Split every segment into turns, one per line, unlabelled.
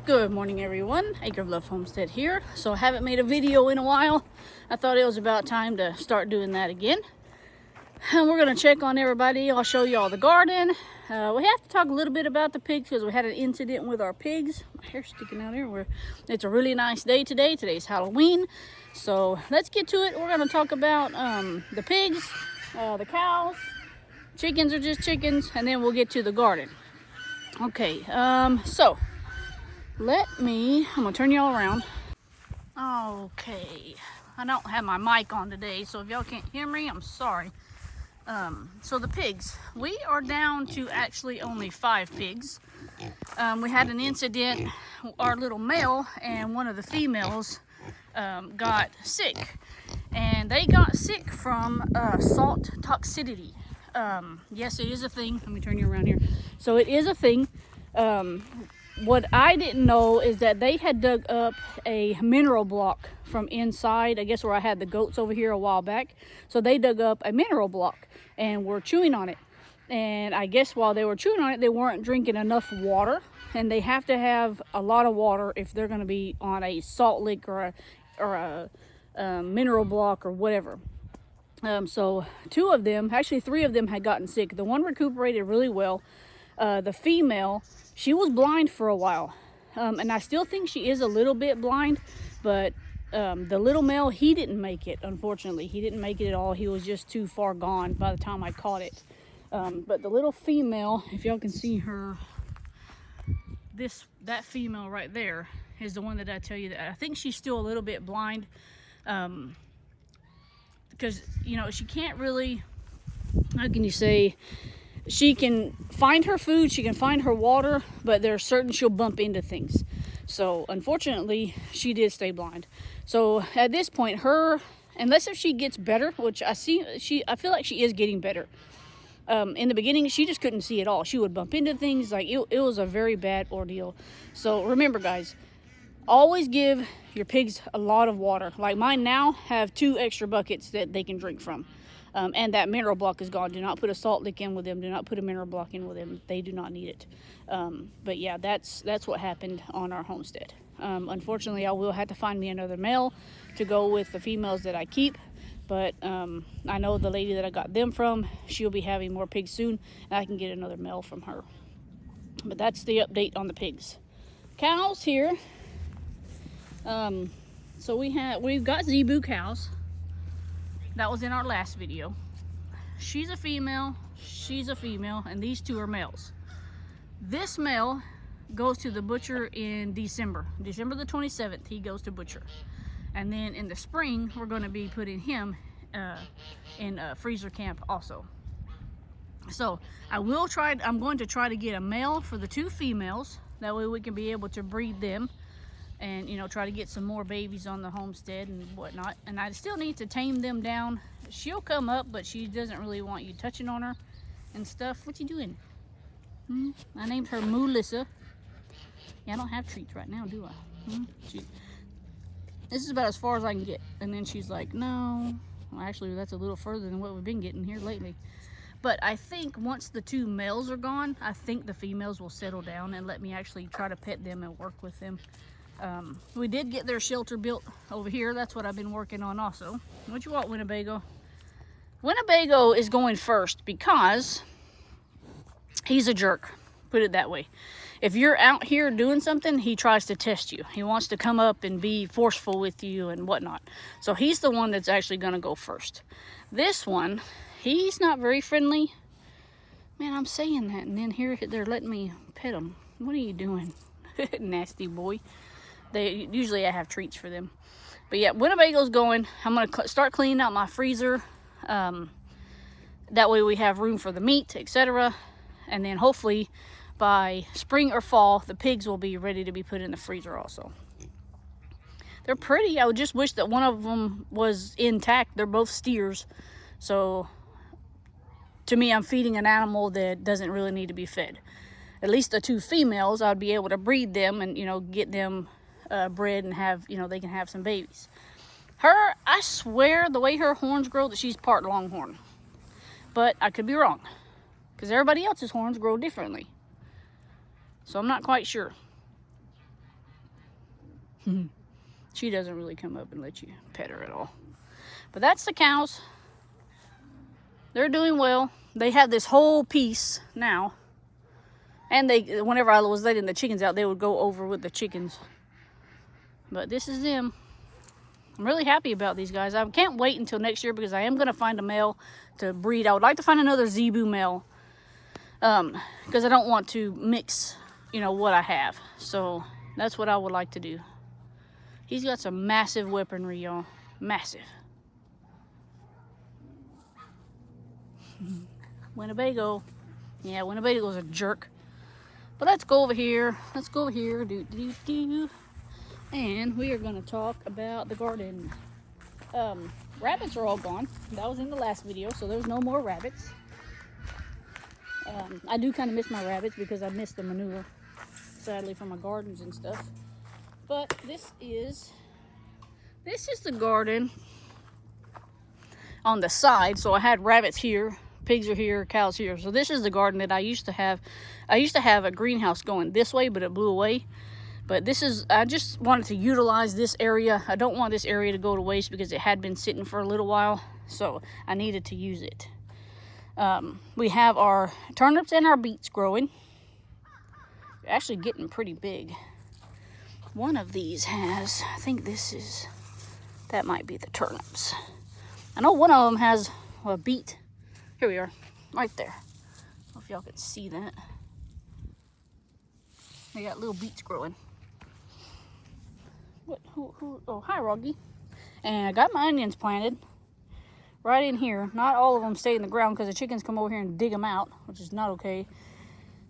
Good morning, everyone. Acre of Love Homestead here. So I haven't made a video in a while. I thought it was about time to start doing that again. And we're going to check on everybody. I'll show you all the garden. We have to talk a little bit about the pigs because we had an incident with our pigs. My hair's sticking out here. It's a really nice day today. Today's Halloween. So let's get to it. We're going to talk about the pigs, the cows. Chickens are just chickens. And then we'll get to the garden. Okay, so I'm gonna turn y'all around. Okay, I don't have my mic on today, so if y'all can't hear me, I'm sorry. So the pigs, we are down to actually only 5 pigs. We had an incident. Our little male and one of the females got sick, and they got sick from salt toxicity. Yes, it is a thing. Let me turn you around here. So it is a thing. What I didn't know is that they had dug up a mineral block from inside, I guess where I had the goats over here a while back. So they dug up a mineral block and were chewing on it. And I guess while they were chewing on it, they weren't drinking enough water. And they have to have a lot of water if they're going to be on a salt lick or a mineral block or whatever. So 2 of them, actually 3 of them had gotten sick. The one recuperated really well. The female, she was blind for a while, and I still think she is a little bit blind, but the little male, he didn't make it. Unfortunately, he didn't make it at all. He was just too far gone by the time I caught it. But the little female, if y'all can see her, that female right there is the one that I tell you that I think she's still a little bit blind, because she can't really, how can you say, she can find her food, she can find her water, but there's certain she'll bump into things. So unfortunately, she did stay blind. So at this point, unless if she gets better, which I feel like she is getting better. In the beginning, she just couldn't see at all. She would bump into things. Like it was a very bad ordeal. So remember, guys, always give your pigs a lot of water. Like mine now have 2 extra buckets that they can drink from. And that mineral block is gone. Do not put a salt lick in with them. Do not put a mineral block in with them. They do not need it. But yeah, that's what happened on our homestead. Unfortunately, I will have to find me another male to go with the females that I keep. But I know the lady that I got them from, she'll be having more pigs soon, and I can get another male from her. But that's the update on the pigs. Cows here. So we've got zebu cows. That was in our last video. She's a female, and these 2 are males. This male goes to the butcher in December the 27th. He goes to butcher, and then in the spring we're going to be putting him in a freezer camp also. So I'm going to try to get a male for the 2 females. That way we can be able to breed them and try to get some more babies on the homestead and whatnot. And I still need to tame them down. She'll come up, but she doesn't really want you touching on her and stuff. What you doing? I named her Melissa. Yeah, I don't have treats right now, do I? This is about as far as I can get. And then she's like, no. Well, actually, that's a little further than what we've been getting here lately. But I think once the 2 males are gone, I think the females will settle down and let me actually try to pet them and work with them. We did get their shelter built over here. That's what I've been working on also. What you want, Winnebago? Winnebago is going first because he's a jerk. Put it that way. If you're out here doing something, he tries to test you. He wants to come up and be forceful with you and whatnot. So he's the one that's actually going to go first. This one, he's not very friendly. Man, I'm saying that, and then here they're letting me pet him. What are you doing? Nasty boy. Usually I have treats for them. But yeah, Winnebago's going. I'm going to start cleaning out my freezer. That way we have room for the meat, etc. And then hopefully by spring or fall, the pigs will be ready to be put in the freezer also. They're pretty. I would just wish that one of them was intact. They're both steers. So to me, I'm feeding an animal that doesn't really need to be fed. At least the 2 females, I'd be able to breed them and, get them bred and have, they can have some babies. Her, I swear the way her horns grow that she's part longhorn. But I could be wrong, because everybody else's horns grow differently. So I'm not quite sure. She doesn't really come up and let you pet her at all. But that's the cows. They're doing well. They have this whole piece now. And they, whenever I was letting the chickens out, they would go over with the chickens. But this is them. I'm really happy about these guys. I can't wait until next year because I am going to find a male to breed. I would like to find another zebu male. Because I don't want to mix, you know, what I have. So that's what I would like to do. He's got some massive weaponry, y'all. Massive. Winnebago. Yeah, Winnebago's a jerk. But let's go over here. Let's go over here. And we are going to talk about the garden. Rabbits are all gone. That was in the last video, so there's no more rabbits. I do kind of miss my rabbits because I miss the manure, sadly, from my gardens and stuff. But this is the garden on the side. So I had rabbits here, pigs are here, cows here. So this is the garden that I used to have. I used to have a greenhouse going this way, but it blew away. But this is, I just wanted to utilize this area. I don't want this area to go to waste because it had been sitting for a little while. So I needed to use it. We have our turnips and our beets growing. They're actually getting pretty big. One of these has, I think that might be the turnips. I know one of them has a beet. Here we are, right there. I don't know if y'all can see that. They got little beets growing. Oh, hi, Roggy. And I got my onions planted right in here. Not all of them stay in the ground because the chickens come over here and dig them out, which is not okay.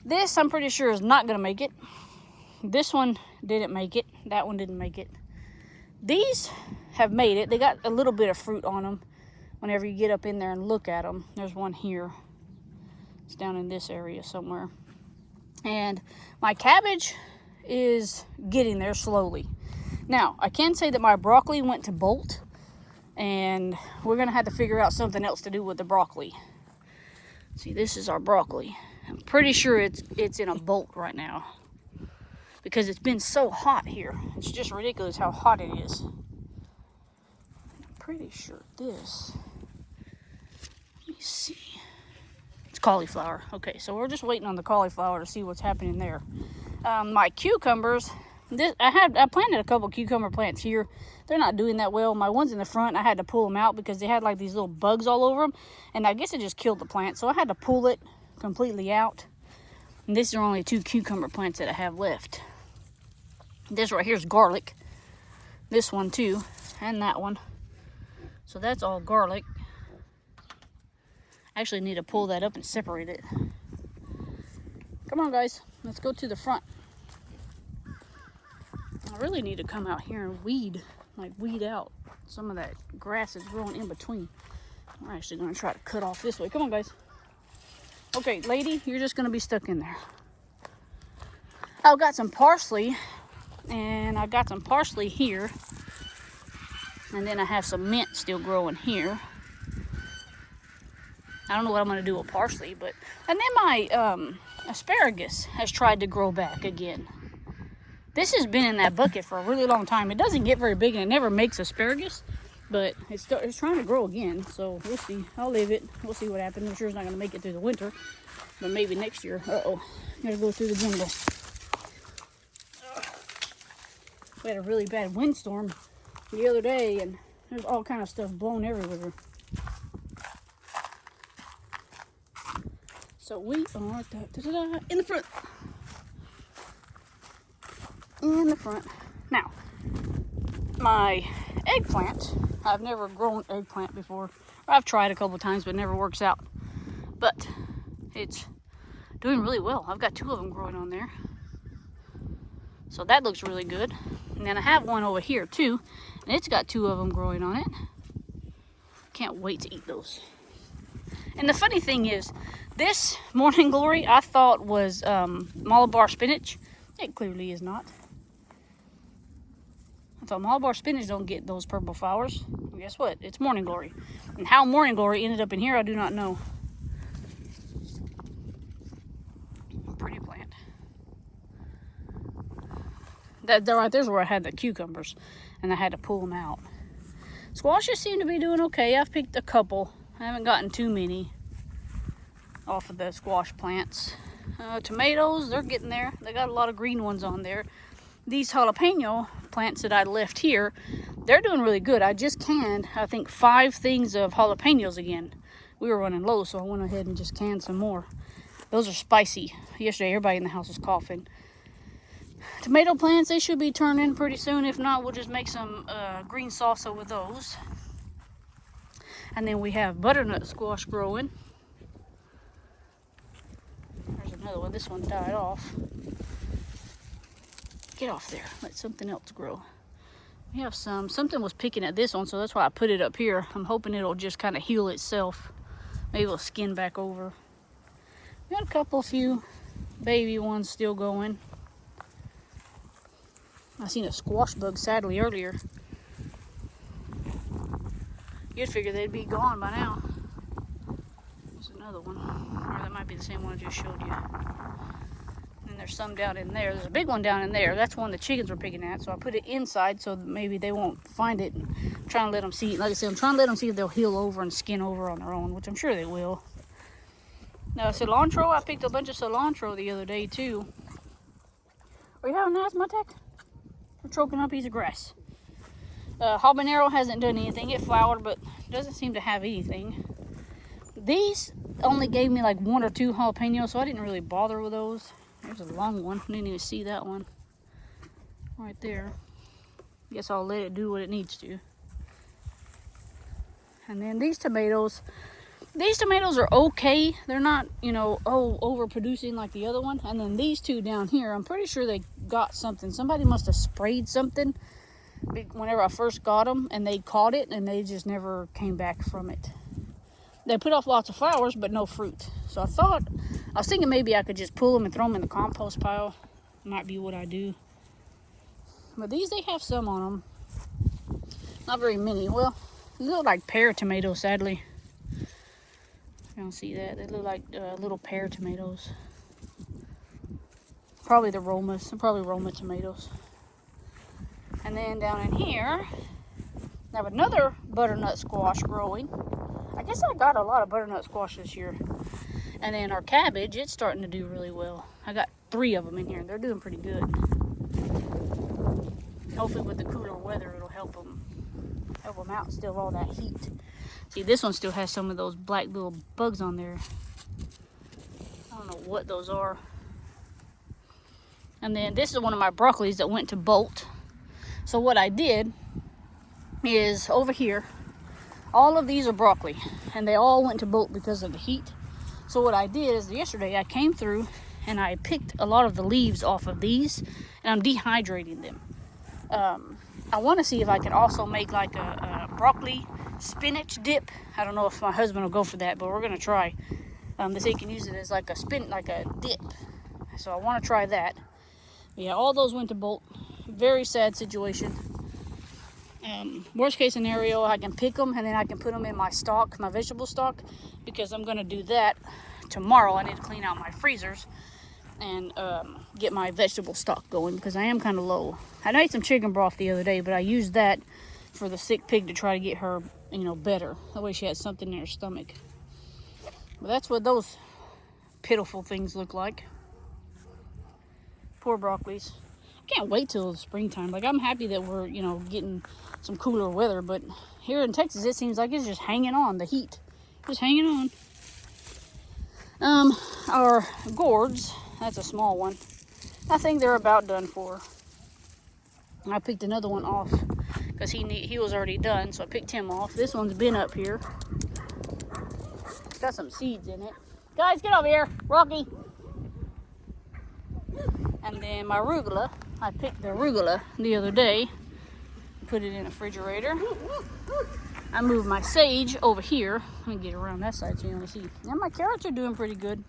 This, I'm pretty sure, is not going to make it. This one didn't make it. That one didn't make it. These have made it. They got a little bit of fruit on them whenever you get up in there and look at them. There's one here. It's down in this area somewhere. And my cabbage is getting there slowly. Now, I can say that my broccoli went to bolt. And we're going to have to figure out something else to do with the broccoli. See, this is our broccoli. I'm pretty sure it's in a bolt right now. Because it's been so hot here. It's just ridiculous how hot it is. I'm pretty sure this... Let me see. It's cauliflower. Okay, so we're just waiting on the cauliflower to see what's happening there. My cucumbers... I planted a couple cucumber plants here. They're not doing that well. My ones in the front, I had to pull them out because they had like these little bugs all over them. And I guess it just killed the plant. So I had to pull it completely out. And these are only 2 cucumber plants that I have left. This right here is garlic. This one too. And that one. So that's all garlic. I actually need to pull that up and separate it. Come on, guys. Let's go to the front. I really need to come out here and weed out some of that grass that's growing in between. We're actually going to try to cut off this way. Come on, guys. Okay, lady, you're just going to be stuck in there. I've got some parsley, and I got some parsley here. And then I have some mint still growing here. I don't know what I'm going to do with parsley, but... And then my asparagus has tried to grow back again. This has been in that bucket for a really long time. It doesn't get very big and it never makes asparagus, but it's trying to grow again. So we'll see. I'll leave it. We'll see what happens. I'm sure it's not going to make it through the winter, but maybe next year. Uh-oh. Gotta go through the jungle. We had a really bad windstorm the other day and there's all kind of stuff blown everywhere. So we are in the front. In the front. Now, my eggplant, I've never grown eggplant before. I've tried a couple times, but it never works out. But it's doing really well. I've got 2 of them growing on there. So that looks really good. And then I have one over here too, and it's got 2 of them growing on it. Can't wait to eat those. And the funny thing is, this Morning Glory I thought was Malabar spinach. It clearly is not. I thought Malabar spinach don't get those purple flowers. Well, guess what? It's Morning Glory. And how Morning Glory ended up in here, I do not know. Pretty plant. right there's where I had the cucumbers, and I had to pull them out. Squashes seem to be doing okay. I've picked a couple. I haven't gotten too many off of the squash plants. Tomatoes, they're getting there. They got a lot of green ones on there. These jalapeno plants that I left here, they're doing really good. I just canned, I think, 5 things of jalapenos again. We were running low, so I went ahead and just canned some more. Those are spicy. Yesterday, everybody in the house was coughing. Tomato plants, they should be turning pretty soon. If not, we'll just make some green salsa with those. And then we have butternut squash growing. There's another one. This one died off. Get off there. Let something else grow. We have something was picking at this one, so that's why I put it up here. I'm hoping it'll just kind of heal itself. Maybe it'll skin back over. We got a few baby ones still going. I seen a squash bug sadly earlier. You'd figure they'd be gone by now. There's another one. Or that might be the same one I just showed you. And there's some down in there. There's a big one down in there. That's one the chickens were picking at. So I put it inside so that maybe they won't find it. I'm trying to let them see. Like I said, I'm trying to let them see if they'll heal over and skin over on their own, which I'm sure they will. Now cilantro, I picked a bunch of cilantro the other day too. Are you having an asthma attack? We're choking on a piece of grass. Habanero hasn't done anything. It flowered, but doesn't seem to have anything. These only gave me like 1 or 2 jalapenos, so I didn't really bother with those. There's a long one. I didn't even see that one. Right there. Guess I'll let it do what it needs to. And then these tomatoes are okay. They're not, you know, overproducing like the other one. And then these 2 down here, I'm pretty sure they got something. Somebody must have sprayed something whenever I first got them, and they caught it, and they just never came back from it. They put off lots of flowers, but no fruit. So I was thinking maybe I could just pull them and throw them in the compost pile. Might be what I do. But these, they have some on them. Not very many. Well, they look like pear tomatoes, sadly. You don't see that. They look like little pear tomatoes. Probably the Romas. Probably Roma tomatoes. And then down in here, I have another butternut squash growing. I guess I got a lot of butternut squash this year. And then our cabbage, it's starting to do really well. I got 3 of them in here, and they're doing pretty good. Hopefully with the cooler weather, it'll help them out and still all that heat. See, this one still has some of those black little bugs on there. I don't know what those are. And then this is one of my broccolis that went to bolt. So what I did is over here, all of these are broccoli, and they all went to bolt because of the heat. So what I did is yesterday I came through and I picked a lot of the leaves off of these, and I'm dehydrating them. I want to see if I can also make like a broccoli spinach dip. I don't know if my husband will go for that, but we're gonna try. They say you can use it as like a dip. So I want to try that. But yeah, all those went to bolt. Very sad situation. Worst case scenario, I can pick them and then I can put them in my stock, my vegetable stock, because I'm gonna do that tomorrow. I need to clean out my freezers and get my vegetable stock going because I am kind of low. I made some chicken broth the other day, but I used that for the sick pig to try to get her, you know, better. That way she had something in her stomach. But that's what those pitiful things look like. Poor broccolis. I can't wait till the springtime. Like, I'm happy that we're, you know, getting some cooler weather, but here in Texas it seems like it's just hanging on, the heat. Just hanging on. Our gourds, that's a small one. I think they're about done for. I picked another one off because he was already done, so I picked him off. This one's been up here. It's got some seeds in it. Guys, get over here, Rocky. And then my arugula, I picked the arugula the other day, put it in a refrigerator. I moved my sage over here. Let me get around that side so you can see. And my carrots are doing pretty good.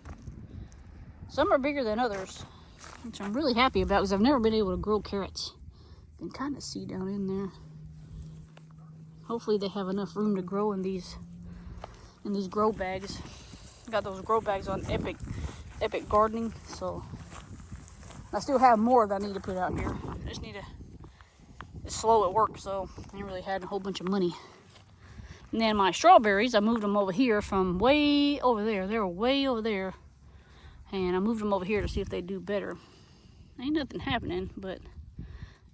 Some are bigger than others, which I'm really happy about because I've never been able to grow carrots. You can kind of see down in there. Hopefully they have enough room to grow in these grow bags. Got those grow bags on Epic Gardening, so I still have more that I need to put out here. just need to, it's slow at work, so I ain't really had a whole bunch of money. And then my strawberries, I moved them over here from way over there. They were way over there. And I moved them over here to see if they do better. Ain't nothing happening, but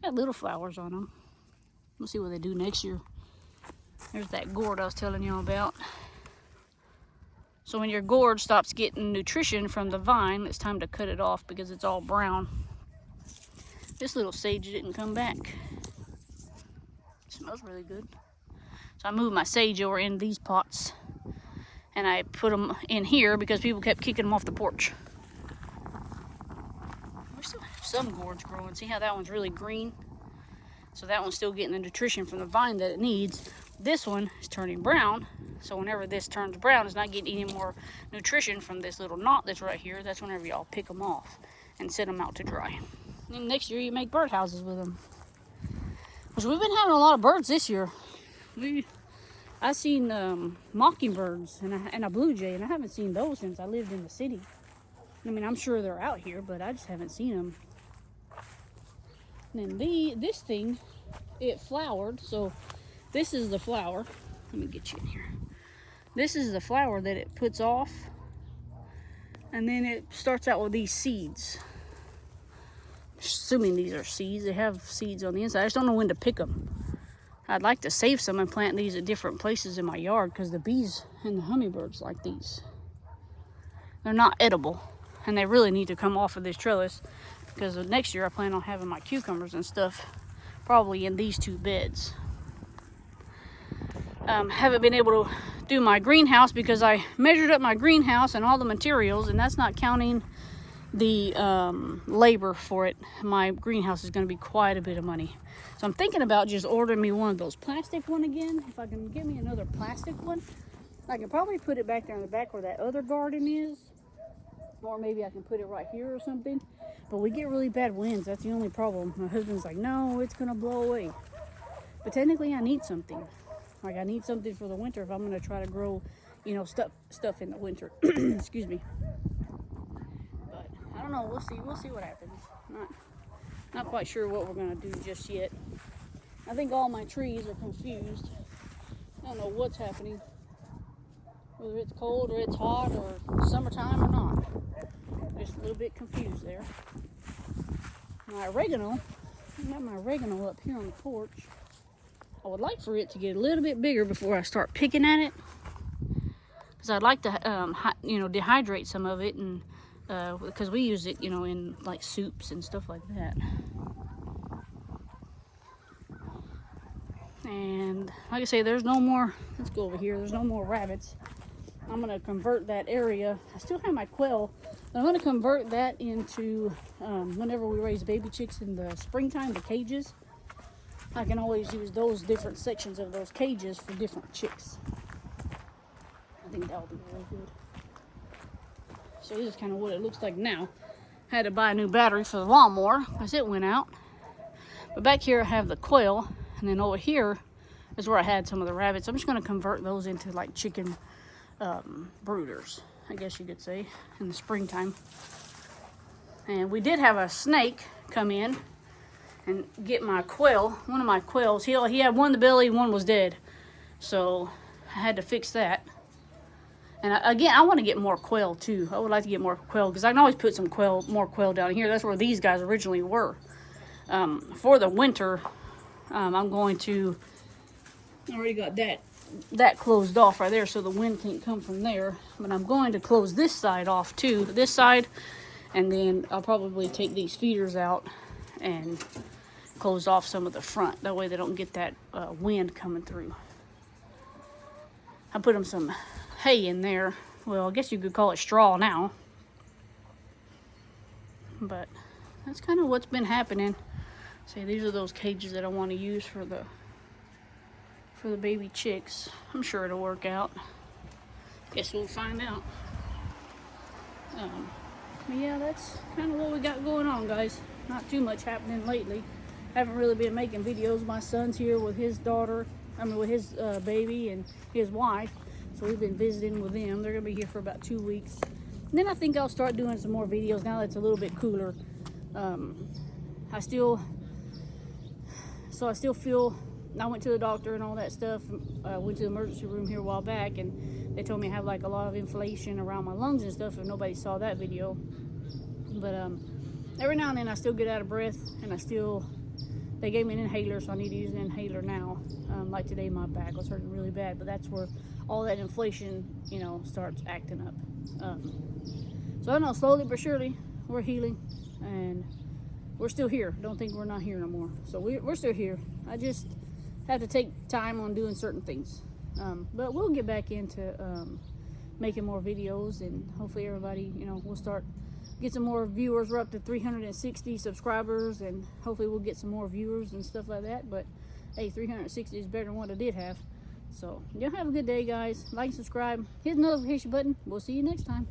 got little flowers on them. We'll see what they do next year. There's that gourd I was telling you about. So when your gourd stops getting nutrition from the vine, it's time to cut it off because it's all brown. This little sage didn't come back. It smells really good. So I moved my sage over in these pots and I put them in here because people kept kicking them off the porch. We still have some gourds growing. See how that one's really green? So that one's still getting the nutrition from the vine that it needs. This one is turning brown. So whenever this turns brown, it's not getting any more nutrition from this little knot that's right here. That's whenever y'all pick them off and set them out to dry. And then next year you make birdhouses with them. Because we've been having a lot of birds this year. I seen mockingbirds and a blue jay, and I haven't seen those since I lived in the city. I mean, I'm sure they're out here, but I just haven't seen them. And then this thing, it flowered. So this is the flower. Let me get you in here. This is the flower that it puts off, and then it starts out with these seeds. Assuming these are seeds, they have seeds on the inside. I just don't know when to pick them. I'd like to save some and plant these at different places in my yard because the bees and the hummingbirds like these. They're not edible, and they really need to come off of this trellis because next year I plan on having my cucumbers and stuff probably in these two beds. Haven't been able to do my greenhouse because I measured up my greenhouse and all the materials, and that's not counting the labor for it. My greenhouse is going to be quite a bit of money. So I'm thinking about just ordering me one of those plastic one again. If I can get me another plastic one, I can probably put it back there in the back where that other garden is. Or maybe I can put it right here or something. But we get really bad winds. That's the only problem. My husband's like, no, it's going to blow away. But technically I need something. Like I need something for the winter if I'm going to try to grow, you know, stuff in the winter. Excuse me. But I don't know. We'll see. We'll see what happens. Not quite sure what we're going to do just yet. I think all my trees are confused. I don't know what's happening. Whether it's cold or it's hot or summertime or not. Just a little bit confused there. My oregano. I got my oregano up here on the porch. I would like for it to get a little bit bigger before I start picking at it. Because I'd like to, you know, dehydrate some of it, and because we use it, you know, in like soups and stuff like that. And like I say, there's no more, let's go over here, there's no more rabbits. I'm going to convert that area. I still have my quail. I'm going to convert that into, whenever we raise baby chicks in the springtime, the cages. I can always use those different sections of those cages for different chicks. I think that will be really good. So this is kind of what it looks like now. I had to buy a new battery for the lawnmower because it went out. But back here I have the quail, and then over here is where I had some of the rabbits. I'm just going to convert those into like chicken brooders, I guess you could say, in the springtime. And we did have a snake come in and get my quail, one of my quails. He had one in the belly, one was dead. So I had to fix that. And again, I want to get more quail too. I would like to get more quail because I can always put some more quail down here. That's where these guys originally were. For the winter, I'm going to, I already got that closed off right there so the wind can't come from there. But I'm going to close this side off too, this side. And then I'll probably take these feeders out and close off some of the front. That way they don't get that wind coming through. I put them some hay in there. Well, I guess you could call it straw now. But that's kind of what's been happening. See, these are those cages that I want to use for the baby chicks. I'm sure it'll work out. Guess we'll find out. But yeah, that's kind of what we got going on, guys. Not too much happening lately. Haven't really been making videos. My son's here with his daughter, with his baby and his wife. So we've been visiting with them. They're gonna be here for about 2 weeks. And then I think I'll start doing some more videos now that it's a little bit cooler. I still So I still feel, I went to the doctor and all that stuff. Went to the emergency room here a while back, and they told me I have like a lot of inflation around my lungs and stuff, and nobody saw that video. But every now and then I still get out of breath, and they gave me an inhaler, so I need to use an inhaler now. Like today, my back was hurting really bad, but that's where all that inflation, you know, starts acting up. So I don't know, slowly but surely, we're healing, and we're still here. Don't think we're not here no more. So we're still here. I just have to take time on doing certain things. But we'll get back into making more videos, and hopefully everybody, you know, we'll get some more viewers. We're up to 360 subscribers, and hopefully we'll get some more viewers and stuff like that. But hey, 360 is better than what I did have. So y'all have a good day, guys. Like and subscribe, hit the notification button. We'll see you next time.